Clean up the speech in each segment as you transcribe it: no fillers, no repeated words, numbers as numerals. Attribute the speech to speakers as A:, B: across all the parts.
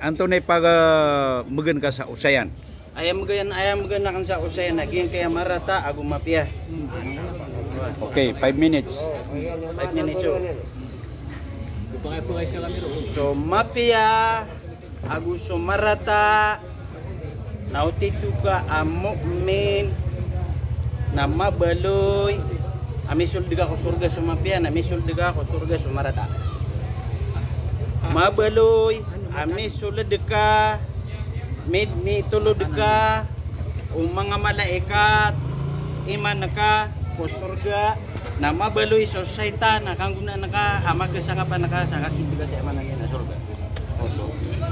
A: Antunay pag magan ka sa usayan.
B: Ayam magan akan sa usayan naging kaya marata agu mapia.
A: Okay, 5 minutes.
B: 5 minutes. So mapia agu marata nautituka amukmin nama beloy amisul diga ko surga sumapia amisul diga ko surga sumarata mabeloy amisul deka mi tulo deka mga malaikat iman naka ko surga nama beloy so syaitan nakang guna naka amag sa kapanaka sa kasindiga sa amanan na surga.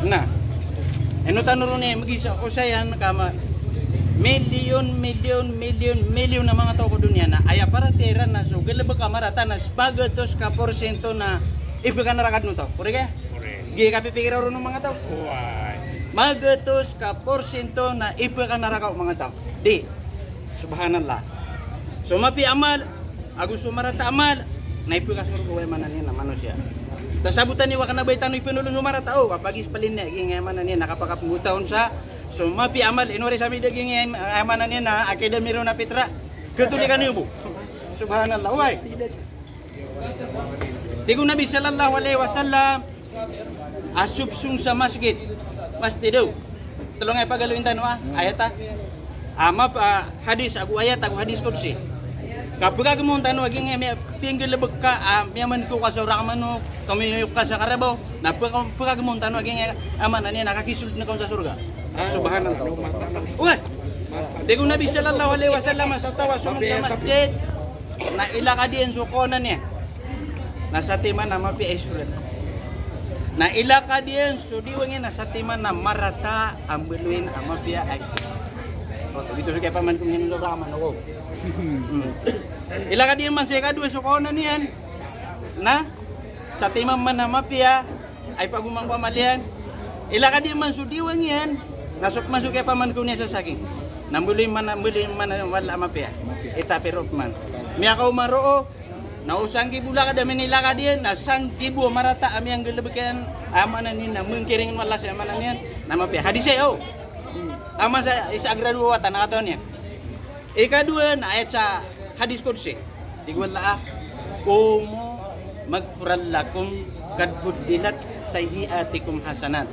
B: Nah, eno tanuro ni magisa usayan kama milyon na mga tao ko dunia na aya para tera na so gelebe kamarata na spagatos ka porsyento na ibukan narakad no to. Pure ka? Pure. Gi ka pipikir ro no mga tao. Why? Magatos ka porsyento na ibukan narakaw mga tao. Di. Subhanallah. So mapi amal agus sumarata amal na ibuka surga way manan na manusia. Tasabutan ni wakana baitan ni pinulun sumarata o kapagis palin niya ging manan niya nakapakapungutahon sa so mapi amal inore sami daging amanan niya na akademi ro na pitra ketulikan niyo bu. Subhanallah. Why? Tigo Nabi sallallahu alaihi wasallam asubsung sa masjid pasti daw tolong ay pagaluin tanwa ayata ama hadis agu ayat agu hadis qudsi kapag mo tanwa ging may pinggil lebeka yaman ko ka sa ramano kami ka sa karabaw na pag mo tanwa ging amanan niya nakakisulod na sa surga. Subhanallah. Uy. Tigo Nabi sallallahu alaihi wasallam sa tawasun sa masjid na ilakadian sukonan niya. Nasa timan na mapi isulat. Na ilakadian sudiwangin nasa timan na marata ambeluin amapia ay. Oh, begitu kaya paman kung hinulog ka man ako. Ilakadian man siya kadua sukonan niyan. Na sa timan man na mapia ay pagumang pamalian. Ilakadian man sudiwangin masuk kaya paman kung niya sa saking. Nambulin man wala mapia. Ita pero man. Miya ka umaroo na usang gibula ka dami nila ka diyan na sang gibu marata ami ang gelebekan amanan ni na mengkiring wala sa amanan niyan na mapia hadis oh ama sa isa graduwa ta nakaton niya ikadua na ayat sa hadis qudsi tigwala kumu magfural lakum kad buddilat sayyiatikum hasanat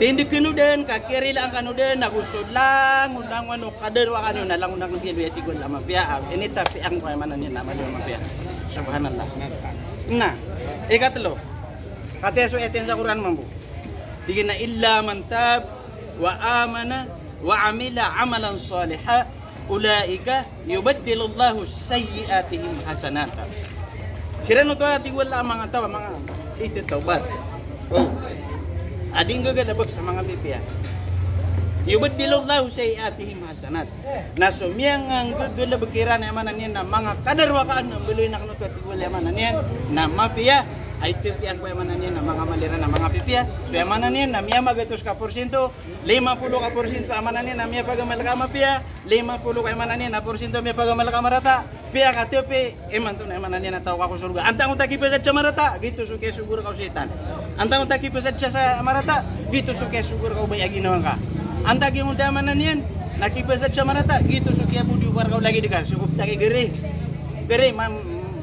B: tindi kenudan kakirila ang kanudan nagusod lang undang wano kader wa kanu na lang undang biya tigol ama pia ini tapi ang kayamanan niya na mali ama pia. Subhanallah. Nah, ikatlo. Kateso eten sa Quran mambu. Digin na illa man tab wa amana wa amila amalan saliha ulaika yubaddilullahu sayyiatihim hasanata. Sireno to ati wala mga tawa mga ito taubat. Oh. Ading gagalabag sa mga bibiya. Yubaddilullahu sayyiatihim hasanat. Na sumiyang ang gagalabagiran na manan niyan na mga kadarwakaan ng buloy na kanot at wala manan niyan na mapiya ay tipian ko manan niyan na mga malira na mga pipiya. So manan niyan na miya magatos ka porsyento, 50 ka porsyento amanan niyan na miya pagamalaka mapiya, 50 ka manan niyan na porsyento miya pagamalaka marata. Piya ka tipi eman to na manan niyan na tao ka ko surga. Antang unta kipasad sa marata, gitu suke siguro ka setan. Antang unta kipasad sa marata, gitu suke siguro ka bayaginawan ka. Antagi mo damanan yan, nakipasad siya manata, gitu so kaya budi warga lagi dekat, sukup taki gere,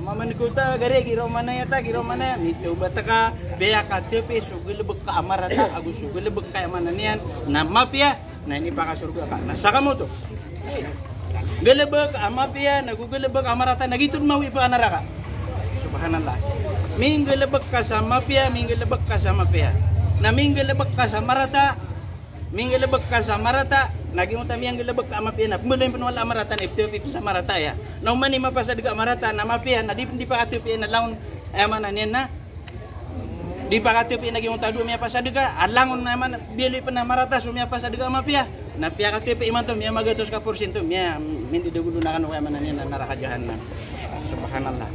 B: mamanikuta gere, giro mana yata, giro mana, itu bataka, beya KTP, sugilebek ka amarata, agus sugilebek ka amanan yan, na mapia, na ini baka surga ka, nasaka mo to, gelebek amapia, nagugilebek amarata, nagitun mawi pa anaraka, subhanallah, minggelebek ka sa mapia, minggelebek ka sa mapia, na minggelebek ka sa marata. Minggelebek ka sa marata, naging utami ang gelebek ka amapia na pumulong penwala marata na FTP sa marata ya. Na umani mapasad ka marata na mapia na di pa KTP na laon amanan yan na. Di pa KTP naging utado miya pasad ka, alangon naman bili pa na marata so miya pasad ka amapia. Na pia KTP iman to miya magatos ka porsyento miya hindi dugudo na kanu amanan yan na narakajahan na. Subhanallah.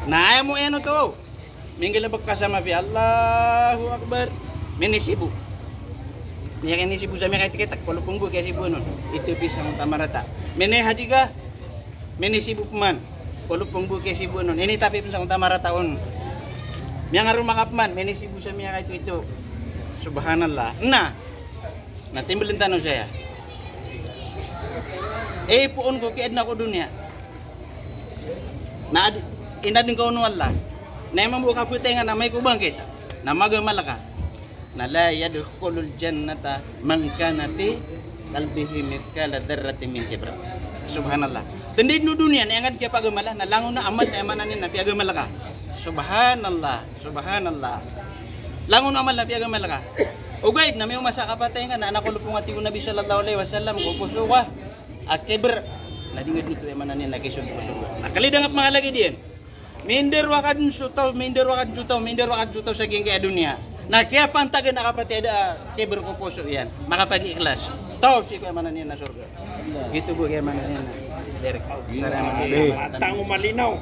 B: Na ayaw mo ano to. Minggelebek ka sa mapia. Allahu Akbar. Minisibu. Niya kini Sibu sa miya kay tikitak walo punggo kay Sibu nun. Ito pisa ng tamarata. Mene haji ka. Mene Sibu man. Walo punggo kay Sibu nun. Ini tapi pisa ng tamarata on. Miya nga rumakap man. Mene Sibu sa miya kay ito. Subhanallah. Nah, timbulin tanong saya. Puon ko kiad na ko dunia. Na inadin ko no Allah. Na mabuka putenga na may kubangkit. Na magamalaka. Na la yadkhulul jannata man kana fi qalbihi mithqala dzarratin min kibr. Subhanallah. Tendid no dunia na angad kaya pagamala na langon na amal na emanan na piagamala ka. Subhanallah, subhanallah. Langon na amal na piagamala ka. Ugay na may umasa kapatay nga na anak ko lupong ati ko Nabi sallallahu alaihi wasallam ko puso ka. Akibr na dingid dito emanan na kisud puso. Nakalidangap mga lagi diyan. Minder wakad sutaw sa gingga dunia. Na kaya pantagan na kapatid kibr ko puso yan. Makapag-ikhlas. Taw si ko emanan na surga. Gitu bu kaya emanan na. Derek.
C: Tango malinaw.